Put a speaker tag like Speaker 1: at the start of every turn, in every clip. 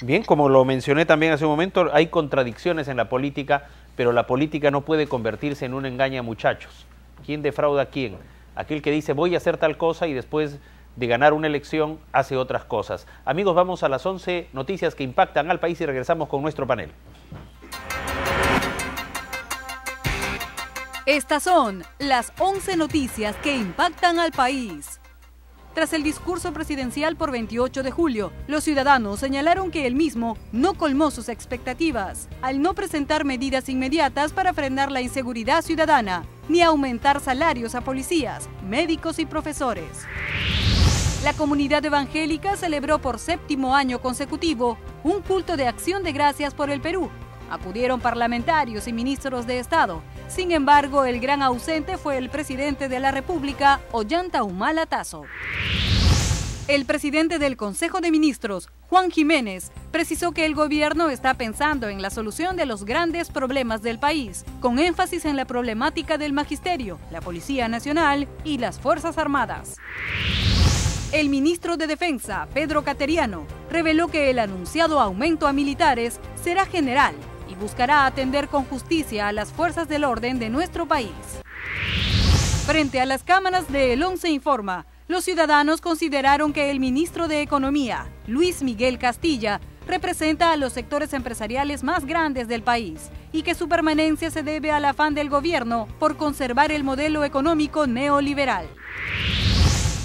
Speaker 1: Bien, como lo mencioné también hace un momento, hay contradicciones en la política, pero la política no puede convertirse en un engaña muchachos. ¿Quién defrauda a quién? Aquel que dice voy a hacer tal cosa y después de ganar una elección hace otras cosas. Amigos, vamos a las 11 noticias que impactan al país y regresamos con nuestro panel.
Speaker 2: Estas son las 11 noticias que impactan al país. Tras el discurso presidencial por 28 de julio, los ciudadanos señalaron que el mismo no colmó sus expectativas, al no presentar medidas inmediatas para frenar la inseguridad ciudadana, ni aumentar salarios a policías, médicos y profesores. La comunidad evangélica celebró por 7º año consecutivo un culto de acción de gracias por el Perú. Acudieron parlamentarios y ministros de Estado. Sin embargo, el gran ausente fue el presidente de la República, Ollanta Humala Tazo. El presidente del Consejo de Ministros, Juan Jiménez, precisó que el gobierno está pensando en la solución de los grandes problemas del país, con énfasis en la problemática del magisterio, la Policía Nacional y las Fuerzas Armadas. El ministro de Defensa, Pedro Cateriano, reveló que el anunciado aumento a militares será general y buscará atender con justicia a las fuerzas del orden de nuestro país. Frente a las cámaras de El 11 Informa, los ciudadanos consideraron que el ministro de Economía, Luis Miguel Castilla, representa a los sectores empresariales más grandes del país y que su permanencia se debe al afán del gobierno por conservar el modelo económico neoliberal.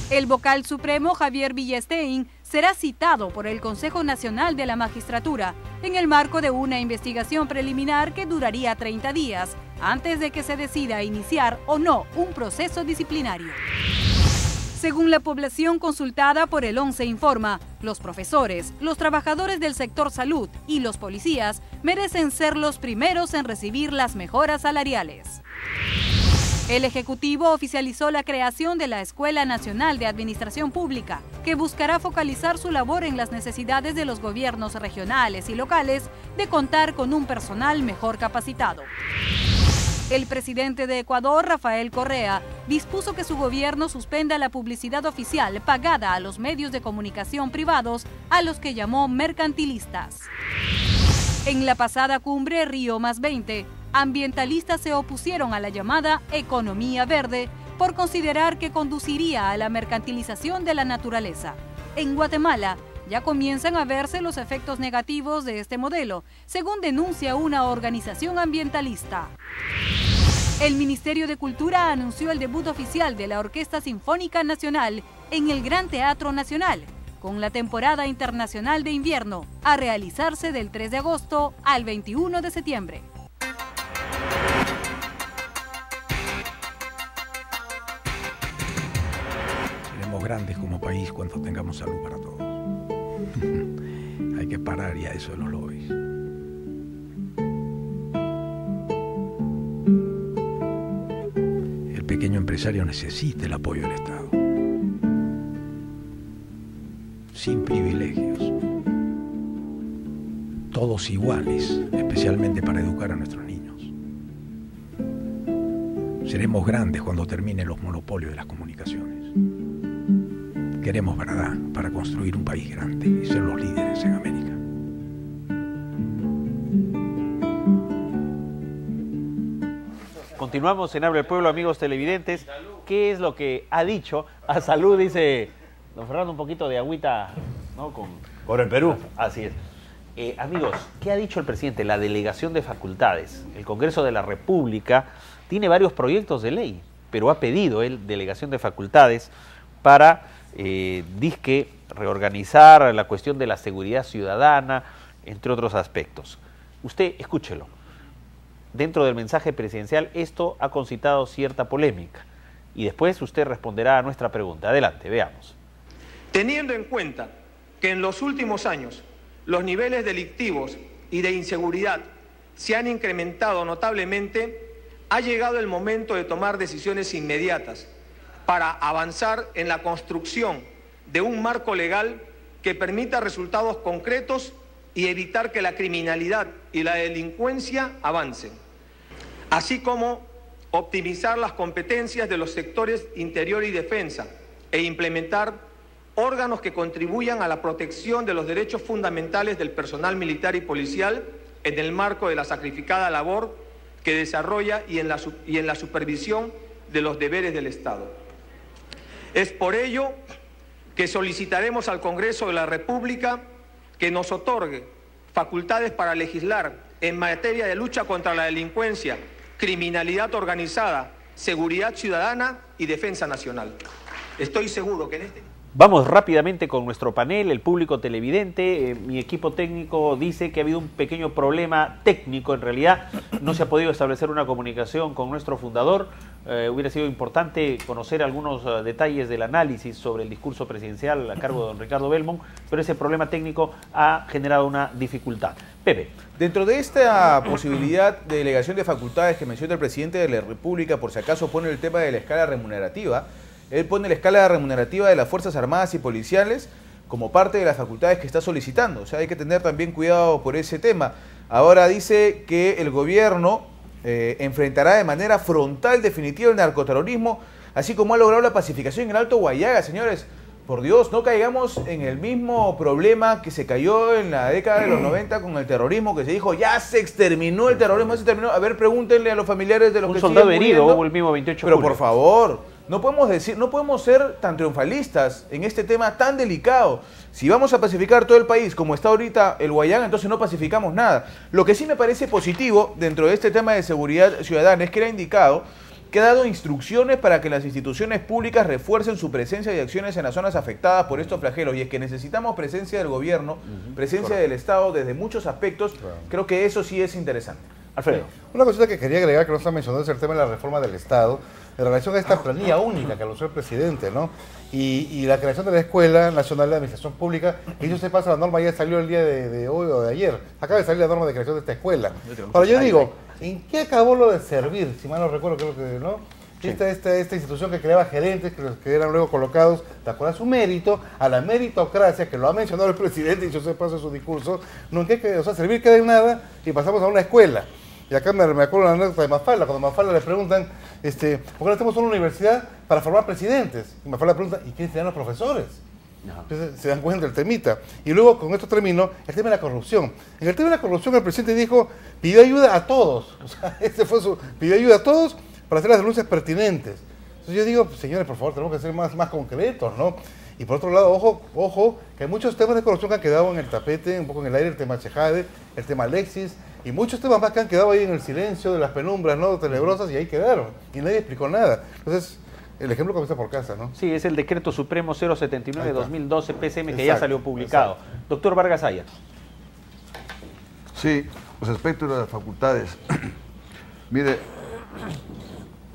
Speaker 2: El vocal supremo, Javier Villestein, será citado por el Consejo Nacional de la Magistratura en el marco de una investigación preliminar que duraría 30 días antes de que se decida iniciar o no un proceso disciplinario. Según la población consultada por El 11 Informa, los profesores, los trabajadores del sector salud y los policías merecen ser los primeros en recibir las mejoras salariales. El Ejecutivo oficializó la creación de la Escuela Nacional de Administración Pública, que buscará focalizar su labor en las necesidades de los gobiernos regionales y locales de contar con un personal mejor capacitado. El presidente de Ecuador, Rafael Correa, dispuso que su gobierno suspenda la publicidad oficial pagada a los medios de comunicación privados, a los que llamó mercantilistas. En la pasada cumbre Río+20, ambientalistas se opusieron a la llamada economía verde por considerar que conduciría a la mercantilización de la naturaleza. En Guatemala ya comienzan a verse los efectos negativos de este modelo, según denuncia una organización ambientalista. El Ministerio de Cultura anunció el debut oficial de la Orquesta Sinfónica Nacional en el Gran Teatro Nacional, con la temporada internacional de invierno, a realizarse del 3 de agosto al 21 de septiembre.
Speaker 3: Seremos grandes como país cuando tengamos salud para todos. Hay que parar ya eso de los lobbies. El pequeño empresario necesita el apoyo del Estado. Sin privilegios. Todos iguales, especialmente para educar a nuestros niños. Seremos grandes cuando terminen los monopolios de las comunicaciones. Queremos verdad para construir un país grande y ser los líderes en América.
Speaker 1: Continuamos en Habla el Pueblo, amigos televidentes. ¿Qué es lo que ha dicho? A salud, dice don Fernando, un poquito de agüita, ¿no?
Speaker 4: Por el Perú.
Speaker 1: Así es. Amigos, ¿qué ha dicho el presidente? La delegación de facultades. El Congreso de la República tiene varios proyectos de ley, pero ha pedido él delegación de facultades para, disque, reorganizar la cuestión de la seguridad ciudadana, entre otros aspectos. Usted, escúchelo. Dentro del mensaje presidencial, esto ha concitado cierta polémica. Y después usted responderá a nuestra pregunta. Adelante, veamos.
Speaker 5: Teniendo en cuenta que en los últimos años los niveles delictivos y de inseguridad se han incrementado notablemente, ha llegado el momento de tomar decisiones inmediatas para avanzar en la construcción de un marco legal que permita resultados concretos y evitar que la criminalidad y la delincuencia avancen, así como optimizar las competencias de los sectores interior y defensa e implementar órganos que contribuyan a la protección de los derechos fundamentales del personal militar y policial en el marco de la sacrificada labor que desarrolla y en la supervisión de los deberes del Estado. Es por ello que solicitaremos al Congreso de la República que nos otorgue facultades para legislar en materia de lucha contra la delincuencia, criminalidad organizada, seguridad ciudadana y defensa nacional. Estoy seguro que en este...
Speaker 1: Vamos rápidamente con nuestro panel, el público televidente. Mi equipo técnico dice que ha habido un pequeño problema técnico. En realidad no se ha podido establecer una comunicación con nuestro fundador. Hubiera sido importante conocer algunos detalles del análisis sobre el discurso presidencial a cargo de don Ricardo Belmont, pero ese problema técnico ha generado una dificultad. Pepe.
Speaker 4: Dentro de esta posibilidad de delegación de facultades que menciona el presidente de la República, por si acaso pone el tema de la escala remunerativa. Él pone la escala remunerativa de las Fuerzas Armadas y Policiales como parte de las facultades que está solicitando. O sea, hay que tener también cuidado por ese tema. Ahora dice que el gobierno enfrentará de manera frontal, definitiva, el narcoterrorismo, así como ha logrado la pacificación en el Alto Guayaga. Señores, por Dios, no caigamos en el mismo problema que se cayó en la década de los 90 con el terrorismo, que se dijo, ya se exterminó el terrorismo, ya se terminó. A ver, pregúntenle a los familiares de los que siguen muriendo. Un soldado herido hubo el mismo 28 de julio. Pero por favor... No podemos ser tan triunfalistas en este tema tan delicado. Si vamos a pacificar todo el país como está ahorita el Guayán, entonces no pacificamos nada. Lo que sí me parece positivo dentro de este tema de seguridad ciudadana es que era indicado que ha dado instrucciones para que las instituciones públicas refuercen su presencia y acciones en las zonas afectadas por estos flagelos. Y es que necesitamos presencia del gobierno, presencia del Estado desde muchos aspectos. Creo que eso sí es interesante.
Speaker 6: Alfredo. Una cosita que quería agregar que no está mencionando es el tema de la reforma del Estado en relación a esta planilla única que anunció el presidente, ¿no? Y la creación de la Escuela Nacional de Administración Pública. Y eso se pasa, la norma ya salió el día de hoy o de ayer. Acaba de salir la norma de creación de esta escuela. Ahora yo digo, ¿en qué acabó lo de servir? Si mal no recuerdo, creo que no. Sí. Esta institución que creaba gerentes que eran luego colocados de acuerdo a su mérito, a la meritocracia, que lo ha mencionado el presidente y yo se pasa su discurso, no en qué, o sea, servir queda en nada y pasamos a una escuela. Y acá me acuerdo la anécdota de Mafalda, cuando a Mafalda le preguntan, ¿por qué no tenemos una universidad para formar presidentes? Y Mafalda le pregunta, ¿y quiénes serán los profesores? No. Entonces se dan cuenta del temita. Y luego, con esto termino, el tema de la corrupción. En el tema de la corrupción, el presidente dijo, pidió ayuda a todos. O sea, pidió ayuda a todos para hacer las denuncias pertinentes. Entonces yo digo, señores, por favor, tenemos que ser más concretos, ¿no? Y por otro lado, ojo, que hay muchos temas de corrupción que han quedado en el tapete, un poco en el aire, el tema Chejade, el tema Alexis, y muchos temas más que han quedado ahí en el silencio de las penumbras, ¿no?, tenebrosas, y ahí quedaron, y nadie explicó nada. Entonces, el ejemplo comienza por casa, ¿no?
Speaker 1: Sí, es el Decreto Supremo 079-2012 PCM que ya salió publicado. Doctor Vargas Ayala.
Speaker 7: Sí, respecto a las facultades, mire,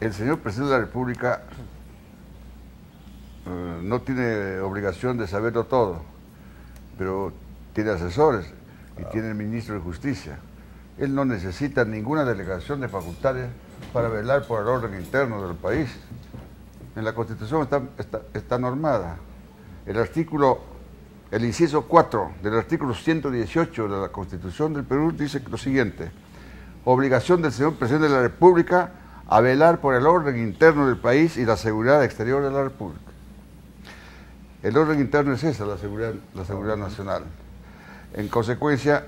Speaker 7: el señor presidente de la República no tiene obligación de saberlo todo, pero tiene asesores y tiene el ministro de Justicia. Él no necesita ninguna delegación de facultades para velar por el orden interno del país. En la Constitución está normada. El inciso 4 del artículo 118 de la Constitución del Perú dice lo siguiente: obligación del señor presidente de la República a velar por el orden interno del país y la seguridad exterior de la República. El orden interno es esa, la seguridad nacional. En consecuencia,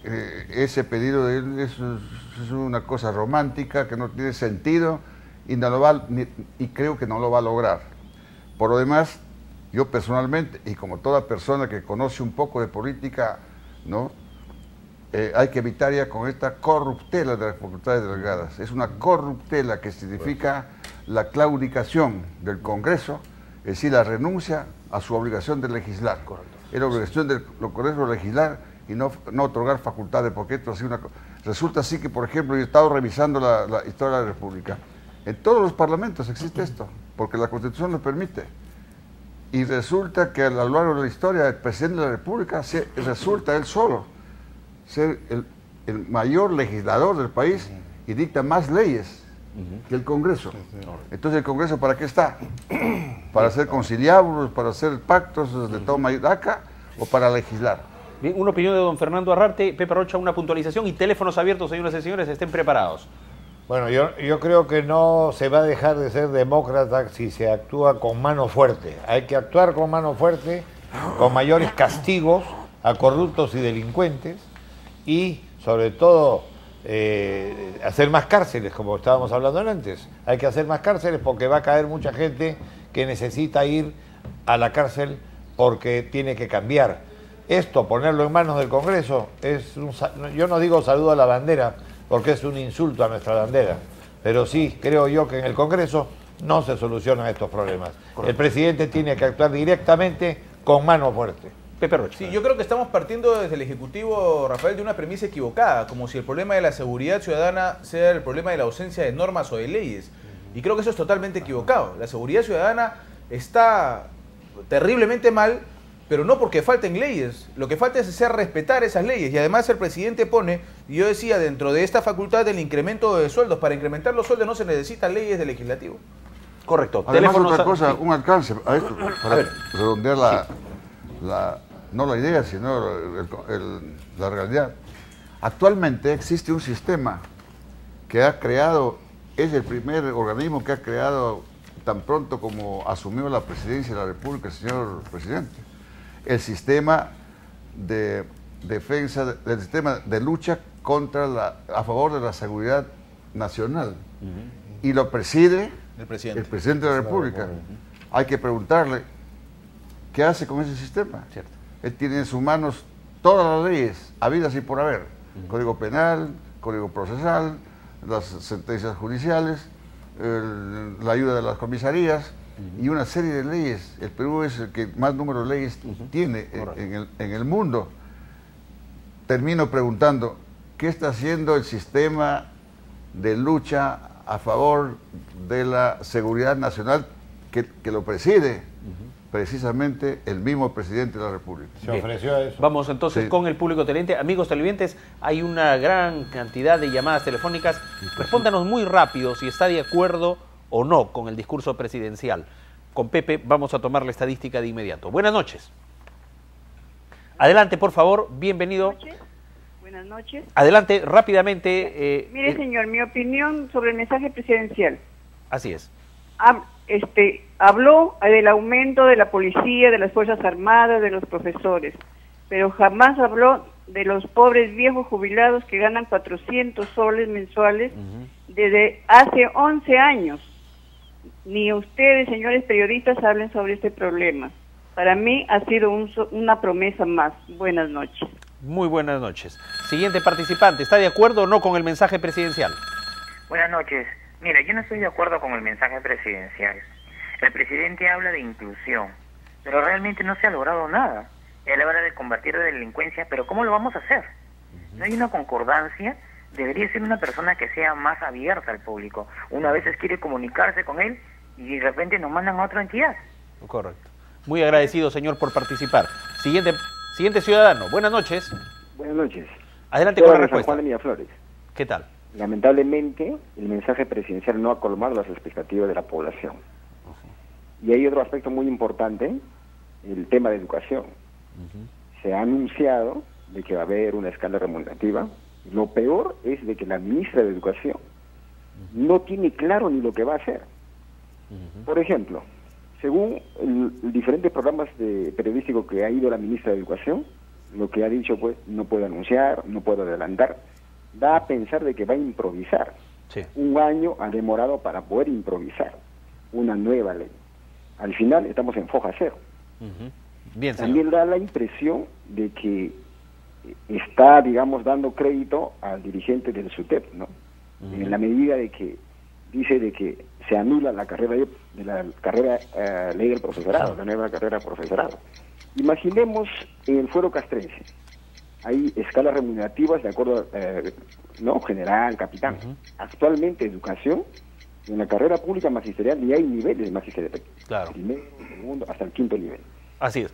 Speaker 7: ese pedido de él es una cosa romántica que no tiene sentido y creo que no lo va a lograr. Por lo demás, yo personalmente, y como toda persona que conoce un poco de política, ¿no?, hay que evitar ya con esta corruptela de las facultades delegadas. Es una corruptela que significa la claudicación del Congreso, es decir, la renuncia a su obligación de legislar. Es la obligación del Congreso de legislar y no otorgar facultades, porque esto resulta así que, por ejemplo, yo he estado revisando la historia de la República. En todos los parlamentos existe esto, porque la Constitución lo permite. Y resulta que a lo largo de la historia, el presidente de la República resulta él solo ser el mayor legislador del país y dicta más leyes que el Congreso. Entonces, ¿el Congreso para qué está? ¿Para hacer conciliables, para hacer pactos de toma y daca o para legislar?
Speaker 1: Bien, una opinión de don Fernando Arrarte. Pepe Rocha, una puntualización y teléfonos abiertos, señoras y señores, estén preparados.
Speaker 8: Bueno, yo creo que no se va a dejar de ser demócrata si se actúa con mano fuerte. Hay que actuar con mano fuerte, con mayores castigos a corruptos y delincuentes y, sobre todo, hacer más cárceles, como estábamos hablando antes. Hay que hacer más cárceles porque va a caer mucha gente que necesita ir a la cárcel porque tiene que cambiar. Esto, ponerlo en manos del Congreso, yo no digo saludo a la bandera, porque es un insulto a nuestra bandera, pero sí creo yo que en el Congreso no se solucionan estos problemas. Correcto. El presidente tiene que actuar directamente con mano fuerte.
Speaker 1: Pepe Rocha.
Speaker 4: Sí, yo creo que estamos partiendo desde el Ejecutivo, Rafael, de una premisa equivocada, como si el problema de la seguridad ciudadana sea el problema de la ausencia de normas o de leyes. Y creo que eso es totalmente equivocado. La seguridad ciudadana está terriblemente mal, pero no porque falten leyes. Lo que falta es hacer respetar esas leyes. Y además el presidente pone, y yo decía, dentro de esta facultad del incremento de sueldos. Para incrementar los sueldos no se necesitan leyes del legislativo.
Speaker 1: Correcto.
Speaker 7: Además, otra cosa, un alcance a esto, para redondear no la idea, sino la realidad. Actualmente existe un sistema que ha creado, es el primer organismo que ha creado tan pronto como asumió la presidencia de la República el señor presidente. El sistema de defensa, el sistema de lucha a favor de la seguridad nacional. Y lo preside el presidente de la República. Hay que preguntarle qué hace con ese sistema.
Speaker 1: Cierto.
Speaker 7: Él tiene en sus manos todas las leyes, habidas y por haber. Código penal, código procesal, las sentencias judiciales, la ayuda de las comisarías y una serie de leyes. El Perú es el que más número de leyes tiene en el mundo. Termino preguntando, ¿qué está haciendo el sistema de lucha a favor de la seguridad nacional que lo preside precisamente el mismo presidente de la República?
Speaker 8: Se ofreció a eso.
Speaker 1: Vamos entonces con el público televidente. Amigos televidentes, hay una gran cantidad de llamadas telefónicas. Respóndanos muy rápido si está de acuerdo o no con el discurso presidencial. Con Pepe vamos a tomar la estadística de inmediato. Buenas noches. Adelante, por favor, bienvenido.
Speaker 9: Buenas noches.
Speaker 1: Adelante, rápidamente.
Speaker 9: Mire, señor, mi opinión sobre el mensaje presidencial.
Speaker 1: Así es.
Speaker 9: Habló del aumento de la policía, de las Fuerzas Armadas, de los profesores, pero jamás habló de los pobres viejos jubilados que ganan 400 soles mensuales desde hace 11 años. Ni ustedes, señores periodistas, hablen sobre este problema. Para mí ha sido una promesa más. Buenas noches.
Speaker 1: Muy buenas noches. Siguiente participante, ¿está de acuerdo o no con el mensaje presidencial?
Speaker 10: Buenas noches. Mira, yo no estoy de acuerdo con el mensaje presidencial. El presidente habla de inclusión, pero realmente no se ha logrado nada. Él habla de combatir la delincuencia, pero ¿cómo lo vamos a hacer? No hay una concordancia. Debería ser una persona que sea más abierta al público. Uno a veces quiere comunicarse con él y de repente nos mandan a otra entidad.
Speaker 1: Correcto. Muy agradecido, señor, por participar. Siguiente ciudadano. Buenas noches.
Speaker 11: Buenas noches.
Speaker 1: Adelante con la respuesta.
Speaker 11: Juan de Miraflores.
Speaker 1: ¿Qué tal?
Speaker 11: Lamentablemente, el mensaje presidencial no ha colmado las expectativas de la población. Y hay otro aspecto muy importante, el tema de educación. Se ha anunciado de que va a haber una escala remunerativa. Lo peor es de que la ministra de Educación no tiene claro ni lo que va a hacer. Por ejemplo, según diferentes programas periodísticos que ha ido la ministra de Educación, lo que ha dicho, pues, no puedo anunciar, no puedo adelantar. Da a pensar de que va a improvisar.
Speaker 1: Sí.
Speaker 11: Un año ha demorado para poder improvisar una nueva ley. Al final estamos en foja cero.
Speaker 1: Bien,
Speaker 11: también da la impresión de que está, digamos, dando crédito al dirigente del SUTEP, ¿no? En la medida de que dice de que se anula la carrera ley del profesorado, la nueva carrera de profesorado. Imaginemos en el fuero castrense. Hay escalas remunerativas de acuerdo, no, general, capitán. Actualmente, educación, en la carrera pública magisterial, y hay niveles magisteriales.
Speaker 1: Claro.
Speaker 11: Primero, segundo, hasta el quinto nivel.
Speaker 1: Así es.